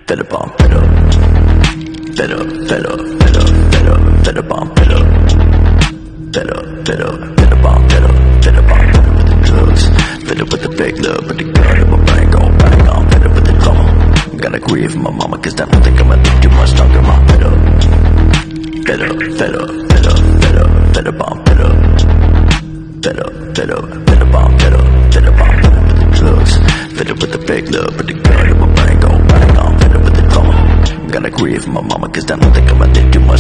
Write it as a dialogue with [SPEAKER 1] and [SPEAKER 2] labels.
[SPEAKER 1] fed up on fed up, fed up, fed up, fed up, fed up, fed up on fed up, fed up, fed up, fed up on fed up, fed up on fed up with the drugs, fed up with the fake love, with the gun in my brain gon' bang on, fed up with the drama. Gotta grieve my mama, cause I don't think I'ma live too much longer. I'm fed up, fed up, fed up, fed up, fed up, fed up on fed up, fed up, fed up, fed up on fed up, fed up on fed up with the drugs, fed up with the fake love, with the gun in my brain gon' bang on, fed up with the drama. Gotta grieve my mama, cause I don't think I'ma live too much